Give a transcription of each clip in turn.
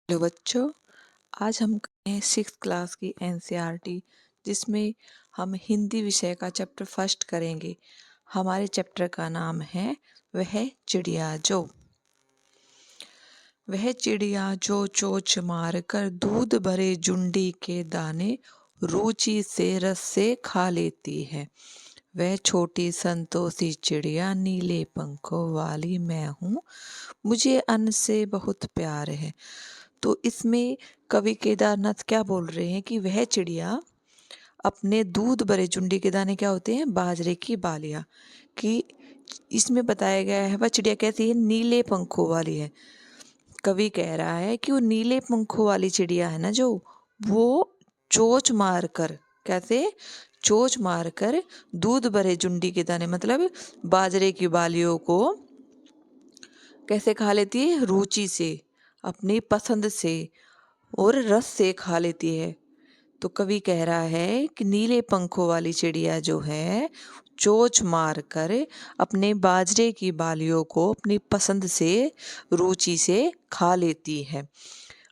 Hello बच्चों, आज हम करें 6th क्लास की एनसीईआरटी जिसमें हम हिंदी विषय का चैप्टर फर्स्ट करेंगे। हमारे चैप्टर का नाम है वह चिड़िया जो। वह चिड़िया जो चोंच मार कर दूध भरे जुंडी के दाने रुचि से रस से खा लेती है। वह छोटी संतोषी चिड़िया नीले पंखों वाली मैं हूँ, मुझे अन्न से बहुत प्यार है। तो इसमें कवि केदारनाथ क्या बोल रहे हैं कि वह चिड़िया अपने दूध भरे चुंडी के दाने क्या होते हैं, बाजरे की बालियां, कि इसमें बताया गया है वह चिड़िया कैसी है, नीले पंखों वाली है। कवि कह रहा है कि वो नीले पंखों वाली चिड़िया है ना, जो वो चोंच मारकर, कैसे चोंच मारकर दूध भरे चुंडी के दाने मतलब बाजरे की बालियों को कैसे खा लेती है, रुचि से, अपनी पसंद से और रस से खा लेती है। तो कवि कह रहा है कि नीले पंखों वाली चिड़िया जो है चोंच मार कर अपने बाजरे की बालियों को अपनी पसंद से, रुचि से खा लेती है।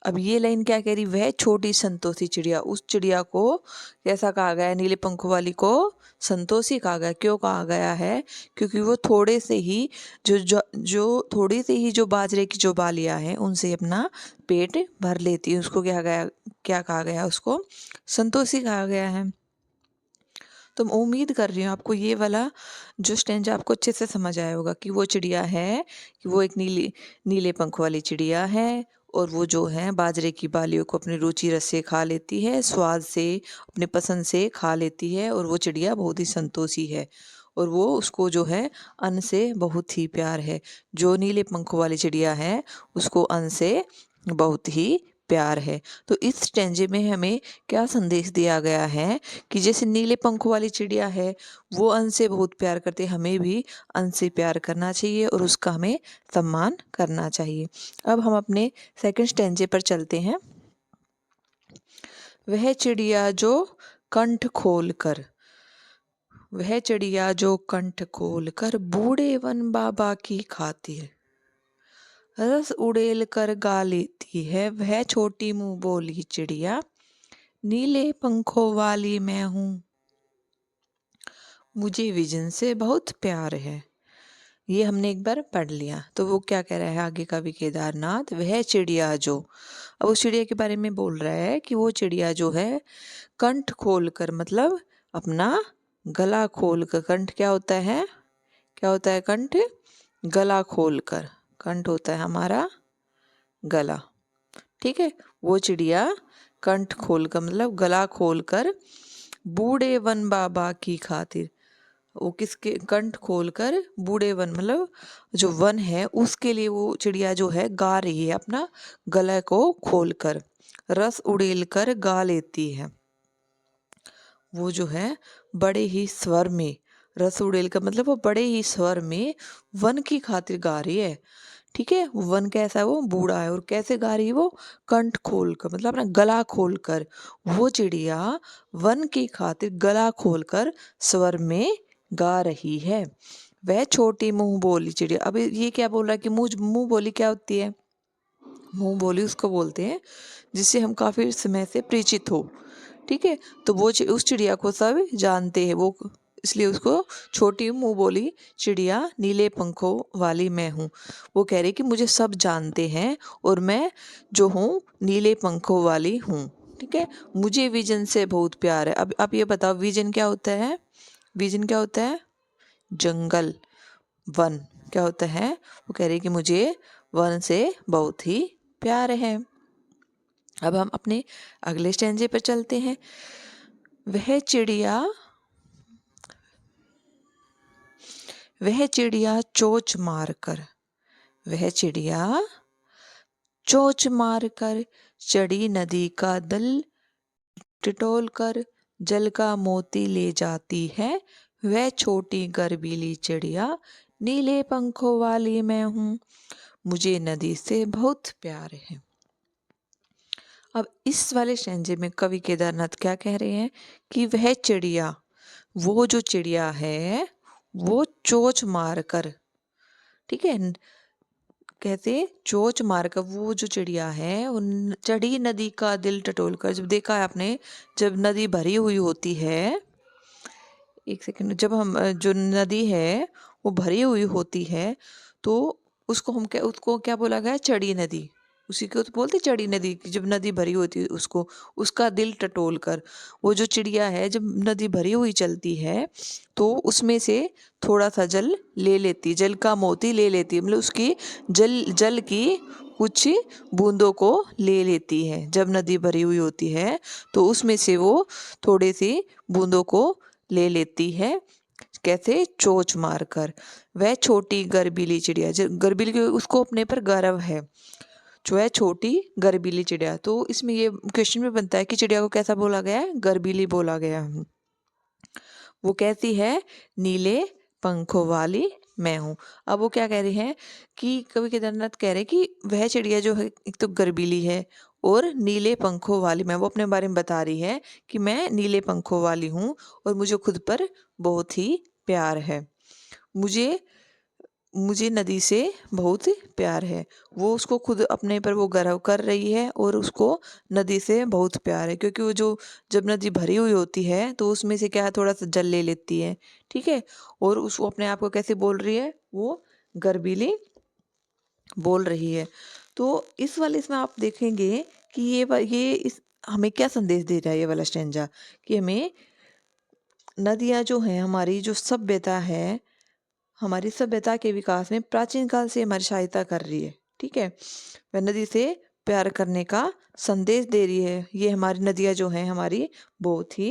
अब ये लाइन क्या कह रही, वह छोटी संतोषी चिड़िया, उस चिड़िया को कैसा कहा गया है, नीले पंखों वाली को संतोषी कहा गया। क्यों कहा गया है, क्योंकि वो थोड़े से ही जो थोड़ी से ही जो बाजरे की जो बालियां हैं उनसे अपना पेट भर लेती है। उसको क्या कहा गया, उसको संतोषी कहा गया है। तो मैं उम्मीद कर रही हूँ आपको ये वाला जो स्टेंजा आपको अच्छे से समझ आया होगा कि वो चिड़िया है, कि वो एक नीले पंख वाली चिड़िया है और वो जो है बाजरे की बालियों को अपनी रुचि रस से खा लेती है, स्वाद से, अपने पसंद से खा लेती है। और वो चिड़िया बहुत ही संतोषी है और वो उसको जो है अन्न से बहुत ही प्यार है। जो नीले पंखों वाली चिड़िया है उसको अन्न से बहुत ही प्यार है। तो इस स्टेंजे में हमें क्या संदेश दिया गया है कि जैसे नीले पंखों वाली चिड़िया है वो अन्न से बहुत प्यार करते, हमें भी अन्न से प्यार करना चाहिए और उसका हमें सम्मान करना चाहिए। अब हम अपने सेकंड स्टेंजे पर चलते हैं। वह चिड़िया जो कंठ खोल कर, वह चिड़िया जो कंठ खोल कर बूढ़े वन बाबा की खातिर रस उड़ेल कर गा लेती है। वह छोटी मुंह बोली चिड़िया नीले पंखों वाली मैं हूँ, मुझे विजन से बहुत प्यार है। ये हमने एक बार पढ़ लिया। तो वो क्या कह रहा है आगे कवि केदारनाथ, वह चिड़िया जो, अब उस चिड़िया के बारे में बोल रहा है कि वो चिड़िया जो है कंठ खोल कर, मतलब अपना गला खोल कर, कंठ क्या होता है, क्या होता है कंठ, गला खोल कर, कंठ होता है हमारा गला, ठीक है। वो चिड़िया कंठ खोल कर मतलब गला खोल कर बूढ़े वन बाबा की खातिर, वो किसके, कंठ खोलकर बूढ़े वन मतलब जो वन है उसके लिए वो चिड़िया जो है गा रही है, अपना गला को खोलकर रस उड़ेल कर गा लेती है। वो जो है बड़े ही स्वर में, रस उड़ेल कर मतलब वो बड़े ही स्वर में वन की खातिर गा रही है, ठीक है। वन कैसा है, वो बूढ़ा है, और कैसे गा रही है, वो कंठ खोल कर मतलब अपना गला खोल कर। वो चिड़िया वन की खातिर गला खोल कर स्वर में गा रही है। वह छोटी मुंह बोली चिड़िया, अब ये क्या बोल रहा है कि मुंह बोली क्या होती है, मुंह बोली उसको बोलते हैं जिससे हम काफी समय से परिचित हो, ठीक है। तो वो उस चिड़िया को सब जानते हैं, वो इसलिए उसको छोटी मुंह बोली चिड़िया नीले पंखों वाली मैं हूँ। वो कह रही कि मुझे सब जानते हैं और मैं जो हूँ नीले पंखों वाली हूँ, ठीक है। मुझे विजन से बहुत प्यार है। अब आप ये बताओ विजन क्या होता है, विजन क्या होता है, जंगल, वन क्या होता है। वो कह रही कि मुझे वन से बहुत ही प्यार है। अब हम अपने अगले स्टेंजे पर चलते हैं। वह चिड़िया, वह चिड़िया चोंच मारकर, वह चिड़िया चोंच मारकर चढ़ी नदी का दल टिटोल कर जल का मोती ले जाती है। वह छोटी गर्वीली चिड़िया नीले पंखों वाली मैं हूँ, मुझे नदी से बहुत प्यार है। अब इस वाले स्टेंजे में कवि केदारनाथ क्या कह रहे हैं कि वह चिड़िया, वो जो चिड़िया है वो चोंच मार कर, ठीक है, कैसे चोंच मारकर वो जो चिड़िया है उन चढ़ी नदी का दिल टटोल कर। जब देखा है आपने, जब नदी भरी हुई होती है, एक सेकंड, जब हम जो नदी है वो भरी हुई होती है तो उसको क्या बोला गया, चढ़ी नदी। उसी को तो बोलते चढ़ी नदी, कि जब नदी भरी होती है उसको, उसका दिल टटोल कर। वो जो चिड़िया है जब नदी भरी हुई चलती है तो उसमें से थोड़ा सा जल ले लेती, जल का मोती ले लेती, मतलब उसकी जल जल की कुछ बूंदों को ले लेती है। जब नदी भरी हुई होती है तो उसमें से वो थोड़े सी बूंदों को ले लेती है। कैसे, चोंच मारकर। वह छोटी गर्बीली चिड़िया, जो गर्बीली उसको अपने पर गर्व है, जो है छोटी गर्बीली चिड़िया। तो इसमें ये क्वेश्चन में बनता है कि चिड़िया को कैसा बोला गया है, गर्बीली बोला गया है। वो कैसी है, नीले पंखों वाली मैं हूँ। अब वो क्या कह रहे हैं कि कवि केदारनाथ कह रहे हैं कि वह चिड़िया जो है एक तो गर्बीली है और नीले पंखों वाली मैं, वो अपने बारे में बता रही है कि मैं नीले पंखों वाली हूँ और मुझे खुद पर बहुत ही प्यार है। मुझे मुझे नदी से बहुत प्यार है। वो उसको खुद अपने पर वो गर्व कर रही है और उसको नदी से बहुत प्यार है, क्योंकि वो जो जब नदी भरी हुई होती है तो उसमें से क्या है, थोड़ा सा जल ले लेती है, ठीक है। और उसको अपने आप को कैसे बोल रही है, वो गर्बीली बोल रही है। तो इस वाले इसमें आप देखेंगे कि ये इस हमें क्या संदेश दे रहा है ये वाला स्टेंजा, कि हमें नदियाँ जो हैं, हमारी जो सभ्यता है, हमारी सभ्यता के विकास में प्राचीन काल से हमारी सहायता कर रही है, ठीक है। वह नदी से प्यार करने का संदेश दे रही है। ये हमारी नदियाँ जो हैं हमारी बहुत ही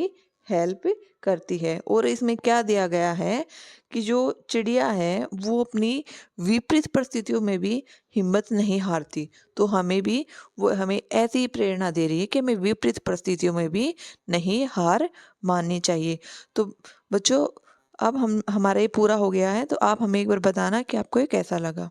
हेल्प करती है। और इसमें क्या दिया गया है कि जो चिड़िया है वो अपनी विपरीत परिस्थितियों में भी हिम्मत नहीं हारती। तो हमें भी वो हमें ऐसी ही प्रेरणा दे रही है कि हमें विपरीत परिस्थितियों में भी नहीं हार माननी चाहिए। तो बच्चों, अब हम हमारा ये पूरा हो गया है, तो आप हमें एक बार बताना कि आपको ये कैसा लगा।